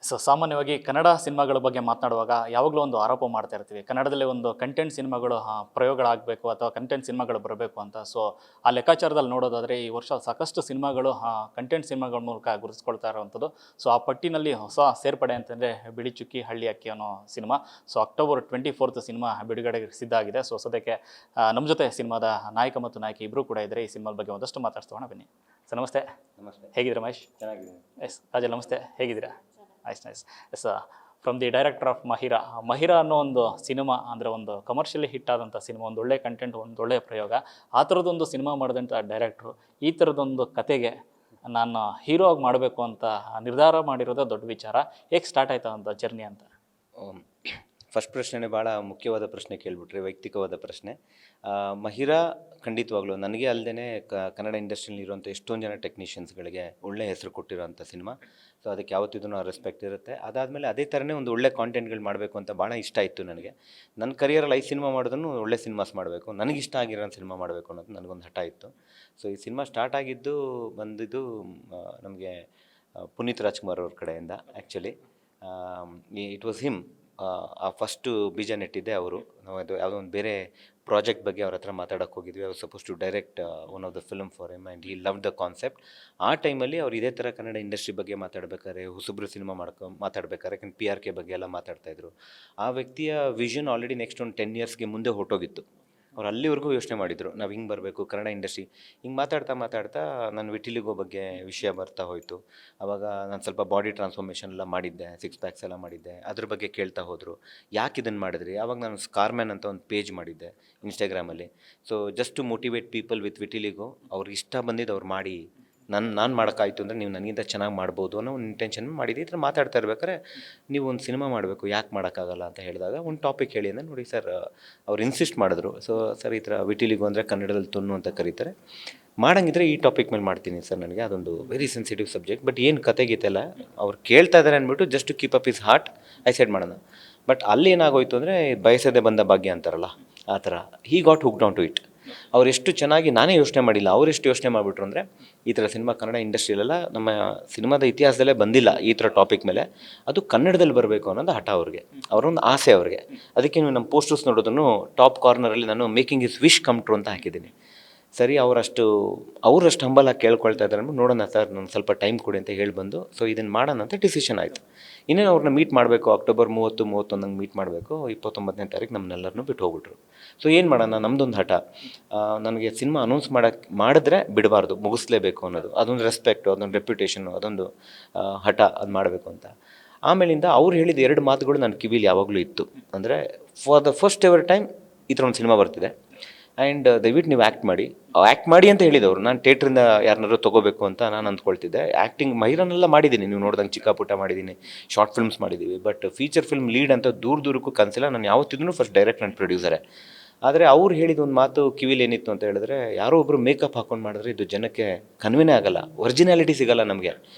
ಸಾಮಾನ್ಯವಾಗಿ ಕನ್ನಡ ಸಿನಿಮಾಗಳ ಬಗ್ಗೆ ಮಾತನಾಡುವಾಗ ಯಾವಾಗಲೂ ಒಂದು ಆರೋಪ ಮಾಡ್ತಾ ಇರ್ತೀವಿ. ಕನ್ನಡದಲ್ಲಿ ಒಂದು ಕಂಟೆಂಟ್ ಸಿನಿಮಾಗಳು ಪ್ರಯೋಗಗಳಾಗಬೇಕು ಅಥವಾ ಕಂಟೆಂಟ್ ಸಿನಿಮಾಗಳು ಬರಬೇಕು ಅಂತ. ಸೊ ಆ ಲೆಕ್ಕಾಚಾರದಲ್ಲಿ ನೋಡೋದಾದರೆ ಈ ವರ್ಷ ಸಾಕಷ್ಟು ಸಿನಿಮಾಗಳು ಕಂಟೆಂಟ್ ಸಿನಿಮಾಗಳ ಮೂಲಕ ಗುರುತಿಸ್ಕೊಳ್ತಾ ಇರುವಂಥದ್ದು. ಸೊ ಆ ಪಟ್ಟಿನಲ್ಲಿ ಹೊಸ ಸೇರ್ಪಡೆ ಅಂತಂದರೆ ಬಿಳಿ ಚುಕ್ಕಿ ಹಳ್ಳಿ ಅಕ್ಕಿ ಅನ್ನೋ cinema. So October 24th cinema ಬಿಡುಗಡೆಗೆ ಸಿದ್ಧ ಆಗಿದೆ. ಸೊ ಸದ್ಯಕ್ಕೆ ನಮ್ಮ ಜೊತೆ ಸಿನಿಮಾದ ನಾಯಕ ಮತ್ತು ನಾಯಕಿ ಇಬ್ಬರು ಕೂಡ ಇದ್ದಾರೆ. ಈ ಸಿನಿಮಾದ ಬಗ್ಗೆ ಒಂದಷ್ಟು ಮಾತಾಡ್ಸೋಣ ಬನ್ನಿ. ಸರ್ ನಮಸ್ತೆ. ನಮಸ್ತೆ. ಹೇಗಿದ್ದೀರಾ ಮಹೇಶ್? ಚೆನ್ನಾಗಿದೆ. ಎಸ್ ರಾಜಲ್ ನಮಸ್ತೆ, ಹೇಗಿದ್ದೀರಾ? Nice. Yes, from the director of Mahira ಅನ್ನೋ ಒಂದು ಸಿನಿಮಾ ಅಂದರೆ ಒಂದು ಕಮರ್ಷಿಯಲಿ ಹಿಟ್ ಆದಂಥ ಸಿನಿಮಾ, ಒಂದು ಒಳ್ಳೆ ಕಂಟೆಂಟ್, ಒಂದು ಒಳ್ಳೆಯ ಪ್ರಯೋಗ. ಆ ಥರದೊಂದು ಸಿನಿಮಾ ಮಾಡಿದಂಥ ಡೈರೆಕ್ಟ್ರು ಈ ಥರದೊಂದು ಕತೆಗೆ ನಾನು ಹೀರೋ ಆಗಿ ಮಾಡಬೇಕು ಅಂತ ನಿರ್ಧಾರ ಮಾಡಿರೋದೇ ದೊಡ್ಡ ವಿಚಾರ. ಹೇಗೆ ಸ್ಟಾರ್ಟ್ ಆಯ್ತು ಅಂತ ಜರ್ನಿ ಅಂತ? ಫಸ್ಟ್ ಪ್ರಶ್ನೆ ಭಾಳ ಮುಖ್ಯವಾದ ಪ್ರಶ್ನೆ ಕೇಳಿಬಿಟ್ರಿ, ವೈಯಕ್ತಿಕವಾದ ಪ್ರಶ್ನೆ. ಮಹಿರಾ ಖಂಡಿತವಾಗ್ಲೂ ನನಗೆ ಅಲ್ಲದೆ ಕನ್ನಡ ಇಂಡಸ್ಟ್ರಿಯಲ್ಲಿ ಇರುವಂಥ ಎಷ್ಟೊಂದು ಜನ ಟೆಕ್ನಿಷಿಯನ್ಸ್ಗಳಿಗೆ ಒಳ್ಳೆ ಹೆಸರು ಕೊಟ್ಟಿರೋಂಥ ಸಿನಿಮಾ. ಸೊ ಅದಕ್ಕೆ ಯಾವತ್ತಿದೂ ರೆಸ್ಪೆಕ್ಟ್ ಇರುತ್ತೆ. ಅದಾದಮೇಲೆ ಅದೇ ಥರನೇ ಒಂದು ಒಳ್ಳೆ ಕಾಂಟೆಂಟ್ಗಳು ಮಾಡಬೇಕು ಅಂತ ಭಾಳ ಇಷ್ಟ ಇತ್ತು ನನಗೆ. ನನ್ನ ಕರಿಯರಲ್ಲಿ 5 ಸಿನಿಮಾ ಮಾಡಿದ್ರು ಒಳ್ಳೆ ಸಿನಿಮಾಸ್ ಮಾಡಬೇಕು, ನನಗಿಷ್ಟ ಆಗಿರೋ ಸಿನಿಮಾ ಮಾಡಬೇಕು ಅನ್ನೋದು ನನಗೊಂದು ಹಠ ಇತ್ತು. ಸೊ ಈ ಸಿನಿಮಾ ಸ್ಟಾರ್ಟ್ ಆಗಿದ್ದು ಬಂದಿದ್ದು ನಮಗೆ ಪುನೀತ್ ರಾಜ್ಕುಮಾರ್ ಅವ್ರ ಕಡೆಯಿಂದ. Actually it was him. ಆ ಫಸ್ಟು ಬೀಜ ನೆಟ್ಟಿದ್ದೆ ಅವರು. ನಾವು ಅದು ಯಾವುದೋ ಒಂದು ಬೇರೆ ಪ್ರಾಜೆಕ್ಟ್ ಬಗ್ಗೆ ಅವ್ರ ಹತ್ರ ಮಾತಾಡೋಕ್ಕೆ ಹೋಗಿದ್ವಿ. ಅವ್ರು suppose to direct one of the film for him and he love the concept. ಆ ಟೈಮಲ್ಲಿ ಅವ್ರು ಇದೇ ಥರ ಕನ್ನಡ ಇಂಡಸ್ಟ್ರಿ ಬಗ್ಗೆ ಮಾತಾಡ್ಬೇಕಾದ್ರೆ, ಹೊಸಬ್ರು ಸಿನಿಮಾ ಮಾತಾಡ್ಬೇಕಾದ್ರೆ, ಯಾಕಂದ್ರೆ PRK ಬಗ್ಗೆ ಎಲ್ಲ ಮಾತಾಡ್ತಾಯಿದ್ರು. ಆ ವ್ಯಕ್ತಿಯ ವಿಷನ್ ಆಲ್ರೆಡಿ ನೆಕ್ಸ್ಟ್ ಒಂದು 10 ಇಯರ್ಸ್ಗೆ ಮುಂದೆ ಹೊರಟೋಗಿತ್ತು. ಅವ್ರು ಅಲ್ಲಿವರೆಗೂ ಯೋಚನೆ ಮಾಡಿದರು, ನಾವು ಹಿಂಗೆ ಬರಬೇಕು ಕನ್ನಡ ಇಂಡಸ್ಟ್ರಿ. ಹಿಂಗೆ ಮಾತಾಡ್ತಾ ನಾನು ವಿಟಿಲಿಗೋ ಬಗ್ಗೆ ವಿಷಯ ಬರ್ತಾ ಹೋಯಿತು. ಆವಾಗ ನಾನು ಸ್ವಲ್ಪ ಬಾಡಿ ಟ್ರಾನ್ಸ್ಫಾರ್ಮೇಷನ್ ಎಲ್ಲ ಮಾಡಿದ್ದೆ, 6 ಪ್ಯಾಕ್ಸ್ ಎಲ್ಲ ಮಾಡಿದ್ದೆ. ಅದ್ರ ಬಗ್ಗೆ ಕೇಳ್ತಾ ಹೋದರು, ಯಾಕೆ ಇದನ್ನು ಮಾಡಿದ್ರಿ. ಆವಾಗ ನಾನು ಸ್ಕಾರ್ಮ್ಯಾನ್ ಅಂತ ಒಂದು ಪೇಜ್ ಮಾಡಿದ್ದೆ ಇನ್ಸ್ಟಾಗ್ರಾಮಲ್ಲಿ. So just to motivate people with vitiligo. ಅವ್ರಿಗೆ ಇಷ್ಟ ಬಂದಿದ್ದು ಅವ್ರು ಮಾಡಿ, ನಾನು ಮಾಡೋಕ್ಕಾಯ್ತು ಅಂದರೆ ನೀವು ನನಗಿಂತ ಚೆನ್ನಾಗಿ ಮಾಡ್ಬೋದು ಅನ್ನೋ ಒಂದು ಇಂಟೆನ್ಷನ್ ಮಾಡಿದ್ದೆ. ಈ ಥರ ಮಾತಾಡ್ತಾ ಇರ್ಬೇಕಾದ್ರೆ ನೀವು ಒಂದು ಸಿನಿಮಾ ಮಾಡಬೇಕು, ಯಾಕೆ ಮಾಡೋಕ್ಕಾಗಲ್ಲ ಅಂತ ಹೇಳಿದಾಗ ಒಂದು ಟಾಪಿಕ್ ಹೇಳಿ ಅಂದರೆ, ನೋಡಿ ಸರ್ ಅವ್ರು ಇನ್ಸಿಸ್ಟ್ ಮಾಡಿದ್ರು. ಸೊ ಸರ್ ಈ ಥರ ವಿಟಿಲಿಗೋ ಅಂದರೆ ಕನ್ನಡದಲ್ಲಿ ತೊನ್ನು ಅಂತ ಕರೀತಾರೆ, ಮಾಡಂಗಿದ್ರೆ ಈ ಟಾಪಿಕ್ ಮೇಲೆ ಮಾಡ್ತೀನಿ ಸರ್. ನನಗೆ ಅದೊಂದು ವೆರಿ ಸೆನ್ಸಿಟಿವ್ ಸಬ್ಜೆಕ್ಟ್, ಬಟ್ ಏನು ಕತೆಗಿತ್ತಲ್ಲ ಅವ್ರು ಕೇಳ್ತಾ ಇದ್ದಾರೆ ಅಂದ್ಬಿಟ್ಟು just to keep up his heart aside ಮಾಡೋಣ. ಬಟ್ ಅಲ್ಲಿ ಏನಾಗೋಯ್ತು ಅಂದರೆ ಬಯಸದೆ ಬಂದ ಭಾಗ್ಯ ಅಂತಾರಲ್ಲ ಆ ಥರ, he got hook down to it. ಅವ್ರು ಎಷ್ಟು ಚೆನ್ನಾಗಿ, ನಾನೇ ಯೋಚನೆ ಮಾಡಿಲ್ಲ, ಅವರೆಷ್ಟು ಯೋಚನೆ ಮಾಡಿಬಿಟ್ರು ಅಂದರೆ ಈ ಥರ ಸಿನಿಮಾ ಕನ್ನಡ ಇಂಡಸ್ಟ್ರಿಯಲ್ಲೆಲ್ಲ ನಮ್ಮ ಸಿನಿಮಾದ ಇತಿಹಾಸದಲ್ಲೇ ಬಂದಿಲ್ಲ ಈ ಥರ ಟಾಪಿಕ್ ಮೇಲೆ, ಅದು ಕನ್ನಡದಲ್ಲಿ ಬರಬೇಕು ಅನ್ನೋದು ಹಠ ಅವ್ರಿಗೆ, ಅವರೊಂದು ಆಸೆ ಅವ್ರಿಗೆ. ಅದಕ್ಕೆ ನೀವು ನಮ್ಮ ಪೋಸ್ಟರ್ಸ್ ನೋಡೋದನ್ನು ಟಾಪ್ ಕಾರ್ನರಲ್ಲಿ ನಾನು making is wish come true ಅಂತ ಹಾಕಿದ್ದೀನಿ. ಸರಿ, ಅವರಷ್ಟು ಹಂಬಲಾಗಿ ಕೇಳ್ಕೊಳ್ತಾ ಇದ್ದಾರೆ ಅಂದ್ಬಿಟ್ಟು, ನೋಡೋಣ ಸರ್ ನಾನು ಸ್ವಲ್ಪ ಟೈಮ್ ಕೊಡಿ ಅಂತ ಹೇಳಿ ಬಂದು, ಸೊ ಇದನ್ನು ಮಾಡೋಣ ಅಂತ ಡಿಸಿಷನ್ ಆಯಿತು. ಇನ್ನೇನು ಅವ್ರನ್ನ ಮೀಟ್ ಮಾಡಬೇಕು, ಅಕ್ಟೋಬರ್ 30-31 ಮೀಟ್ ಮಾಡಬೇಕು. 29ನೇ ತಾರೀಕು ನಮ್ಮನ್ನೆಲ್ಲರನ್ನೂ ಬಿಟ್ಟು ಹೋಗ್ಬಿಟ್ರು. ಸೊ ಏನು ಮಾಡೋಣ, ನಮ್ಮದೊಂದು ಹಠ. ನನಗೆ ಸಿನಿಮಾ ಅನೌನ್ಸ್ ಮಾಡಿದ್ರೆ ಬಿಡಬಾರ್ದು, ಮುಗಿಸ್ಲೇಬೇಕು ಅನ್ನೋದು, ಅದೊಂದು ರೆಸ್ಪೆಕ್ಟು, ಅದೊಂದು ರೆಪ್ಯುಟೇಷನು, ಅದೊಂದು ಹಠ, ಅದು ಮಾಡಬೇಕು ಅಂತ. ಆಮೇಲಿಂದ ಅವ್ರು ಹೇಳಿದ 2 ಮಾತುಗಳು ನನ್ನ ಕಿವಿಲಿ ಯಾವಾಗಲೂ ಇತ್ತು. ಅಂದರೆ for the first ever time ಈ ಥರ ಒಂದು ಸಿನಿಮಾ ಬರ್ತಿದೆ ಆ್ಯಂಡ್ ದಯವಿಟ್ಟು ನೀವು ಆ್ಯಕ್ಟ್ ಮಾಡಿ ಅಂತ ಹೇಳಿದವರು. ನಾನು ಥಿಯೇಟ್ರಿಂದ ಯಾರನ್ನಾರು ತೊಗೋಬೇಕು ಅಂತ ನಾನು ಅಂದ್ಕೊಳ್ತಿದ್ದೆ. ಆ್ಯಕ್ಟಿಂಗ್ ಮಹಿರನ್ನೆಲ್ಲ ಮಾಡಿದ್ದೀನಿ, ನೀವು ನೋಡ್ದಂಗೆ ಚಿಕ್ಕ ಪುಟ್ಟ ಮಾಡಿದ್ದೀನಿ, ಶಾರ್ಟ್ ಫಿಲ್ಮ್ಸ್ ಮಾಡಿದ್ದೀವಿ. ಬಟ್ ಫೀಚರ್ ಫಿಲ್ಮ್ ಲೀಡ್ ಅಂತ ದೂರಕ್ಕೂ ಕನಸಿಲ್ಲ. ನಾನು ಯಾವತ್ತಿದ್ರೂ ಫಸ್ಟ್ ಡೈರೆಕ್ಟ್ ಆ್ಯಂಡ್ ಪ್ರೊಡ್ಯೂಸರೇ. ಆದರೆ ಅವ್ರು ಹೇಳಿದ ಒಂದು ಮಾತು ಕಿವಿಲಿ ಏನಿತ್ತು ಅಂತ ಹೇಳಿದ್ರೆ, ಯಾರೋ ಒಬ್ಬರು ಮೇಕಪ್ ಹಾಕೊಂಡು ಮಾಡಿದ್ರೆ ಇದು ಜನಕ್ಕೆ ಕನ್ವಿನೇ ಆಗಲ್ಲ, ಒರಿಜಿನಾಲಿಟಿ ಸಿಗಲ್ಲ ನಮಗೆ.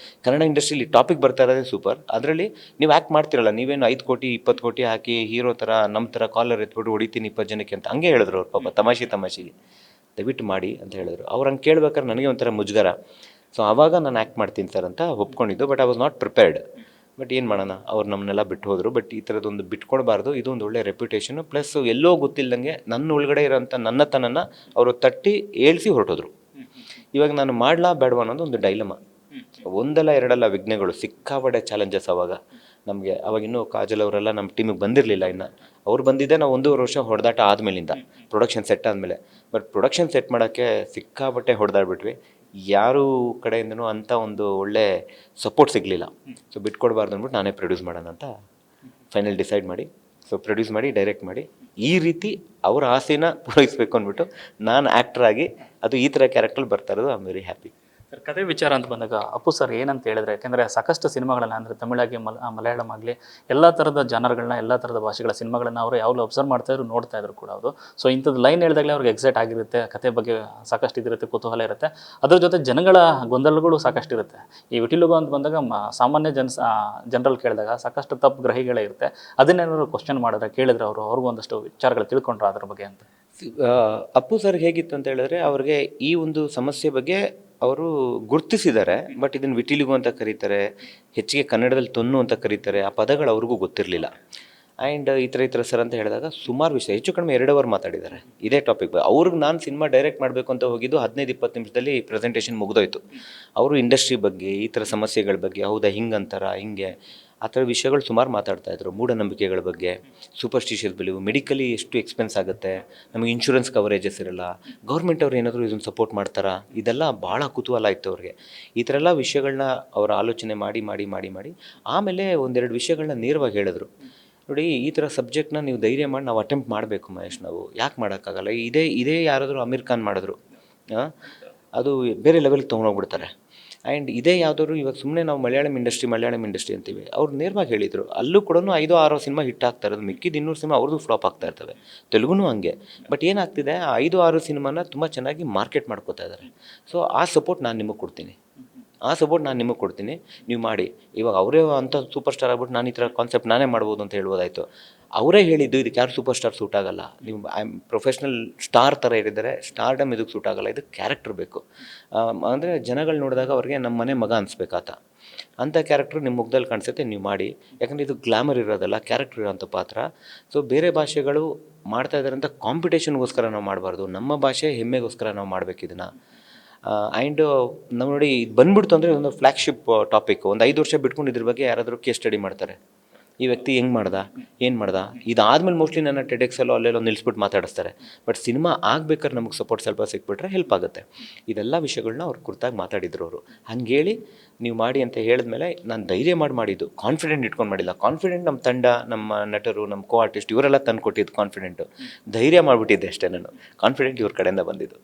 ಕನ್ನಡ ಇಂಡಸ್ಟ್ರಿಲಿ ಟಾಪಿಕ್ ಬರ್ತಾ ಇರೋದೇ ಸೂಪರ್, ಅದರಲ್ಲಿ ನೀವು ಆ್ಯಕ್ಟ್ ಮಾಡ್ತಿರಲ್ಲ, ನೀವೇನು 5 ಕೋಟಿ 20 ಕೋಟಿ ಹಾಕಿ ಹೀರೋ ಥರ ನಮ್ಮ ಥರ ಕಾಲರ್ ಎತ್ಬಿಟ್ಟು ಹೊಡಿತೀನಿ 20 ಜನಕ್ಕೆ ಅಂತ ಹಂಗೆ ಹೇಳಿದ್ರು ಅವ್ರು. ಪಾಪ ತಮಾಷೆಗೆ ದಯವಿಟ್ಟು ಮಾಡಿ ಅಂತ ಹೇಳಿದ್ರು. ಅವ್ರು ಹಂಗೆ ಕೇಳ್ಬೇಕಾದ್ರೆ ನನಗೆ ಒಂಥರ ಮುಜುಗರ. ಸೊ ಆವಾಗ ನಾನು ಆ್ಯಕ್ಟ್ ಮಾಡ್ತೀನಿ ಸರ್ ಅಂತ ಒಪ್ಕೊಂಡಿದ್ದು. But I was not prepared. But ಏನು ಮಾಡೋಣ, ಅವ್ರು ನಮ್ಮನ್ನೆಲ್ಲ ಬಿಟ್ಟು ಹೋದರು. ಬಟ್ ಈ ಥರದೊಂದು ಬಿಟ್ಕೊಡ್ಬಾರ್ದು, ಇದು ಒಂದು ಒಳ್ಳೆ ರೆಪ್ಯುಟೇಷನು. ಪ್ಲಸ್ ಎಲ್ಲೋ ಗೊತ್ತಿಲ್ಲದಂಗೆ ನನ್ನ ಒಳಗಡೆ ಇರೋಂಥ ನನ್ನತನನ್ನು ಅವರು ತಟ್ಟಿ ಏಳಿಸಿ ಹೊರಟೋದ್ರು. ಇವಾಗ ನಾನು ಮಾಡಲಾ ಬೇಡವಾ ಅನ್ನೋದು ಒಂದು ಡೈಲಮ. ಒಂದಲ್ಲ ಎರಡಲ್ಲ ವಿಘ್ನಗಳು, ಸಿಕ್ಕಾಪಟ್ಟೆ ಚಾಲೆಂಜಸ್ ಅವಾಗ ನಮಗೆ. ಅವಾಗಿನ್ನೂ ಕಾಜಲ್ ಅವರೆಲ್ಲ ನಮ್ಮ ಟೀಮಿಗೆ ಬಂದಿರಲಿಲ್ಲ. ಇನ್ನು ಅವ್ರು ಬಂದಿದ್ದೆ ನಾವು 1.5 ವರ್ಷ ಹೊಡೆದಾಟ ಆದಮೇಲಿಂದ, ಪ್ರೊಡಕ್ಷನ್ ಸೆಟ್ ಆದಮೇಲೆ. ಬಟ್ ಪ್ರೊಡಕ್ಷನ್ ಸೆಟ್ ಮಾಡೋಕ್ಕೆ ಸಿಕ್ಕಾಪಟ್ಟೆ ಹೊಡೆದಾಡ್ಬಿಟ್ವಿ. ಯಾರು ಕಡೆಯಿಂದನೂ ಅಂಥ ಒಂದು ಒಳ್ಳೆ ಸಪೋರ್ಟ್ ಸಿಗಲಿಲ್ಲ. ಸೊ ಬಿಟ್ಕೊಡ್ಬಾರ್ದು ಅಂದ್ಬಿಟ್ಟು ನಾನೇ ಪ್ರೊಡ್ಯೂಸ್ ಮಾಡೋಣ ಅಂತ ಫೈನಲ್ ಡಿಸೈಡ್ ಮಾಡಿ, ಸೊ ಪ್ರೊಡ್ಯೂಸ್ ಮಾಡಿ ಡೈರೆಕ್ಟ್ ಮಾಡಿ ಈ ರೀತಿ ಅವ್ರ ಆಸೆನ ಪೂರೈಸಬೇಕು ಅಂದ್ಬಿಟ್ಟು ನಾನು ಆ್ಯಕ್ಟರ್ ಆಗಿ ಅದು ಈ ಥರ ಕ್ಯಾರೆಕ್ಟರ್ ಬರ್ತಾ ಇರೋದು. I am very happy. Sir, ಕತೆ ವಿಚಾರ ಅಂತ ಬಂದಾಗ ಅಪ್ಪು ಸರ್ ಏನಂತ ಹೇಳಿದ್ರೆ, ಯಾಕೆಂದರೆ ಸಾಕಷ್ಟು ಸಿನಿಮಾಗಳನ್ನ ಅಂದರೆ ತಮಿಳಾಗಿ ಮಲಯಾಳಂ ಆಗಲಿ ಎಲ್ಲ ಥರದ ಜನರುಗಳನ್ನ, ಎಲ್ಲ ಥರದ ಭಾಷೆಗಳ ಸಿನಿಮಾಗಳನ್ನ ಅವರು ಯಾವಾಗಲೂ ಅಬ್ಸರ್ವ್ ಮಾಡ್ತಾಯಿದ್ರು, ನೋಡ್ತಾಯಿದ್ರು ಕೂಡ ಅವರು. ಸೊ ಇಂಥದ್ದು ಲೈನ್ ಹೇಳಿದಾಗಲೇ ಅವ್ರಿಗೆ ಎಕ್ಸೈಟ್ ಆಗಿರುತ್ತೆ, ಕತೆ ಬಗ್ಗೆ ಸಾಕಷ್ಟು ಇದಿರುತ್ತೆ, ಕುತೂಹಲ ಇರುತ್ತೆ. ಅದ್ರ ಜೊತೆ ಜನಗಳ ಗೊಂದಲಗಳು ಸಾಕಷ್ಟು ಇರುತ್ತೆ. ಈ ವಿಟಿಲಿಗೋ ಅಂತ ಬಂದಾಗ ಸಾಮಾನ್ಯ ಜನರಲ್ಲಿ ಕೇಳಿದಾಗ ಸಾಕಷ್ಟು ತಪ್ಪು ಗ್ರಹಿಗಳೇ ಇರುತ್ತೆ. ಅದನ್ನೇನಾದ್ರು ಕ್ವಶನ್ ಮಾಡಿದ್ರೆ, ಕೇಳಿದ್ರೆ ಅವ್ರಿಗೂ ಒಂದಷ್ಟು ವಿಚಾರಗಳು ತಿಳ್ಕೊಂಡ್ರೆ ಅದ್ರ ಬಗ್ಗೆ ಅಂತ. ಅಪ್ಪು ಸರ್ ಹೇಗಿತ್ತು ಅಂತ ಹೇಳಿದ್ರೆ, ಅವ್ರಿಗೆ ಈ ಒಂದು ಸಮಸ್ಯೆ ಬಗ್ಗೆ ಅವರು ಗುರ್ತಿಸಿದ್ದಾರೆ. ಬಟ್ ಇದನ್ನು ವಿಟಿಲಿಗೋ ಅಂತ ಕರೀತಾರೆ, ಹೆಚ್ಚಿಗೆ ಕನ್ನಡದಲ್ಲಿ ತೊನ್ನು ಅಂತ ಕರೀತಾರೆ. ಆ ಪದಗಳು ಅವ್ರಿಗೂ ಗೊತ್ತಿರಲಿಲ್ಲ. ಆ್ಯಂಡ್ ಈ ಥರ ಸರ್ ಅಂತ ಹೇಳಿದಾಗ ಸುಮಾರು ವಿಷಯ ಹೆಚ್ಚು ಕಡಿಮೆ 2 ಅವರ್ ಮಾತಾಡಿದ್ದಾರೆ ಇದೇ ಟಾಪಿಕ್. ಅವ್ರಿಗೆ ನಾನು ಸಿನಿಮಾ ಡೈರೆಕ್ಟ್ ಮಾಡಬೇಕು ಅಂತ ಹೋಗಿದ್ದು 15-20 ನಿಮಿಷದಲ್ಲಿ ಪ್ರೆಸೆಂಟೇಷನ್ ಮುಗಿದೋಯ್ತು. ಅವರು ಇಂಡಸ್ಟ್ರಿ ಬಗ್ಗೆ, ಈ ಥರ ಸಮಸ್ಯೆಗಳ ಬಗ್ಗೆ, ಹೌದಾ ಹಿಂಗಂತಾರ ಹಿಂಗೆ ಆ ಥರ ವಿಷಯಗಳು ಸುಮಾರು ಮಾತಾಡ್ತಾಯಿದ್ರು. ಮೂಢನಂಬಿಕೆಗಳ ಬಗ್ಗೆ, ಸೂಪರ್ಸ್ಟಿಷಿಯಸ್ ಬಿಲೀವ್, ಮೆಡಿಕಲಿ ಎಷ್ಟು ಎಕ್ಸ್ಪೆನ್ಸ್ ಆಗುತ್ತೆ, ನಮಗೆ ಇನ್ಶೂರೆನ್ಸ್ ಕವರೇಜಸ್ ಇರಲ್ಲ, ಗೌರ್ಮೆಂಟ್ ಅವ್ರು ಏನಾದರೂ ಇದನ್ನು ಸಪೋರ್ಟ್ ಮಾಡ್ತಾರಾ, ಇದೆಲ್ಲ ಭಾಳ ಕುತೂಹಲ ಇತ್ತು ಅವ್ರಿಗೆ. ಈ ಥರ ಎಲ್ಲ ವಿಷಯಗಳನ್ನ ಅವರು ಆಲೋಚನೆ ಮಾಡಿ ಆಮೇಲೆ ಒಂದೆರಡು ವಿಷಯಗಳನ್ನ ನೇರವಾಗಿ ಹೇಳಿದ್ರು. ನೋಡಿ, ಈ ಥರ ಸಬ್ಜೆಕ್ಟ್ನ ನೀವು ಧೈರ್ಯ ಮಾಡಿ ನಾವು ಅಟೆಂಪ್ಟ್ ಮಾಡಬೇಕು ಮಹೇಶ್, ನಾವು ಯಾಕೆ ಮಾಡೋಕ್ಕಾಗಲ್ಲ, ಇದೇ ಯಾರಾದರೂ ಅಮೀರ್ ಖಾನ್ ಮಾಡಿದ್ರು ಅದು ಬೇರೆ ಲೆವೆಲ್ಗೆ ತೊಗೊಂಡೋಗ್ಬಿಡ್ತಾರೆ. ಆ್ಯಂಡ್ ಇದೇ ಯಾವುದಾದ್ರು ಇವಾಗ ಸುಮ್ಮನೆ ನಾವು ಮಲಯಾಳಂ ಇಂಡಸ್ಟ್ರಿ ಅಂತೀವಿ, ಅವ್ರು ನೇರವಾಗಿ ಹೇಳಿದರು. ಅಲ್ಲೂ ಕೂಡ 5-6 ಸಿನಿಮಾ ಹಿಟ್ ಆಗ್ತಾ ಇರೋದು, ಮಿಕ್ಕಿದ 200 ಸಿನಿಮಾ ಅವ್ರದ್ದು ಫ್ಲಾಪ್ ಆಗ್ತಾ ಇರ್ತವೆ. ತೆಲುಗುನೂ ಹಂಗೆ. ಬಟ್ ಏನಾಗ್ತಿದೆ, ಆ 5-6 ಸಿನಿಮಾನ ತುಂಬ ಚೆನ್ನಾಗಿ ಮಾರ್ಕೆಟ್ ಮಾಡ್ಕೋತಾ ಇದ್ದಾರೆ. ಸೊ ಆ ಸಪೋರ್ಟ್ ನಾನು ನಿಮಗೆ ಕೊಡ್ತೀನಿ, ನೀವು ಮಾಡಿ. ಇವಾಗ ಅವರೇ ಅಂಥ ಸೂಪರ್ ಸ್ಟಾರ್ ಆಗ್ಬಿಟ್ಟು ನಾನು ಈ ಥರ ಕಾನ್ಸೆಪ್ಟ್ ನಾನೇ ಮಾಡ್ಬೋದು ಅಂತ ಹೇಳ್ಬೋದಾಯಿತು. ಅವರೇ ಹೇಳಿದ್ದು ಇದಕ್ಕೆ ಯಾರು ಸೂಪರ್ ಸ್ಟಾರ್ ಸೂಟ್ ಆಗಲ್ಲ, ನೀವು ಪ್ರೊಫೆಷ್ನಲ್ ಸ್ಟಾರ್ ಥರ ಇರಿದ್ದಾರೆ, ಸ್ಟಾರ್ಡಮ್ ಇದಕ್ಕೆ ಸೂಟ್ ಆಗಲ್ಲ, ಇದಕ್ಕೆ ಕ್ಯಾರೆಕ್ಟರ್ ಬೇಕು. ಅಂದರೆ ಜನಗಳು ನೋಡಿದಾಗ ಅವ್ರಿಗೆ ನಮ್ಮ ಮನೆ ಮಗ ಅನಿಸ್ಬೇಕಾತ, ಅಂಥ ಕ್ಯಾರೆಕ್ಟ್ರು ನಿಮ್ಮ ಮುಖದಲ್ಲಿ ಕಾಣಿಸುತ್ತೆ, ನೀವು ಮಾಡಿ. ಯಾಕಂದರೆ ಇದು ಗ್ಲಾಮರ್ ಇರೋದಲ್ಲ, ಕ್ಯಾರೆಕ್ಟರ್ ಇರೋಂಥ ಪಾತ್ರ. ಸೊ ಬೇರೆ ಭಾಷೆಗಳು ಮಾಡ್ತಾ ಇದ್ದಾರೆ ಅಂತ ಕಾಂಪಿಟೇಷನ್ಗೋಸ್ಕರ ನಾವು ಮಾಡಬಾರ್ದು, ನಮ್ಮ ಭಾಷೆ ಹೆಮ್ಮೆಗೋಸ್ಕರ ನಾವು ಮಾಡಬೇಕು ಇದನ್ನು. ಆ್ಯಂಡ್ ನಾವು ನೋಡಿ, ಇದು ಬಂದ್ಬಿಡ್ತು ಅಂದರೆ ಒಂದು ಫ್ಲ್ಯಾಗ್ಶಿಪ್ ಟಾಪಿಕ್. ಒಂದು 5 ವರ್ಷ ಬಿಟ್ಕೊಂಡು ಇದ್ರ ಬಗ್ಗೆ ಯಾರಾದರೂ ಕೇಸ್ ಸ್ಟಡಿ ಮಾಡ್ತಾರೆ, ಈ ವ್ಯಕ್ತಿ ಹೆಂಗೆ ಮಾಡ್ದ, ಏನು ಮಾಡ್ದ. ಇದಾದಮೇಲೆ ಮೋಸ್ಟ್ಲಿ ನನ್ನ ಟೆಡೆಕ್ಸಲ್ಲೋ ಅಲ್ಲೆಲ್ಲೋ ನಿಲ್ಲಿಸ್ಬಿಟ್ಟು ಮಾತಾಡಿಸ್ತಾರೆ. ಬಟ್ ಸಿನಿಮಾ ಆಗ್ಬೇಕಾದ್ರೆ ನಮಗೆ ಸಪೋರ್ಟ್ ಸ್ವಲ್ಪ ಸಿಕ್ಬಿಟ್ರೆ ಹೆಲ್ಪ್ ಆಗುತ್ತೆ. ಇದೆಲ್ಲ ವಿಷಯಗಳನ್ನ ಅವ್ರು ಕುರಿತಾಗಿ ಮಾತಾಡಿದ್ರು ಅವರು. ಹಂಗೇಳಿ ನೀವು ಮಾಡಿ ಅಂತ ಹೇಳಿದ್ಮೇಲೆ ನಾನು ಧೈರ್ಯ ಮಾಡಿದ್ದು, ಕಾನ್ಫಿಡೆಂಟ್ ಇಟ್ಕೊಂಡು ಮಾಡಿಲ್ಲ. ಕಾನ್ಫಿಡೆಂಟ್ ನಮ್ಮ ತಂಡ, ನಮ್ಮ ನಟರು, ನಮ್ಮ ಕೋ ಆರ್ಟಿಸ್ಟ್ ಇವರೆಲ್ಲ ತಂದು ಕೊಟ್ಟಿದ್ದು ಕಾನ್ಫಿಡೆಂಟು. ಧೈರ್ಯ ಮಾಡಿಬಿಟ್ಟಿದ್ದೆ ಅಷ್ಟೇ ನಾನು. ಕಾನ್ಫಿಡೆಂಟ್ ಇವ್ರ ಕಡೆಯಿಂದ ಬಂದಿದ್ದು.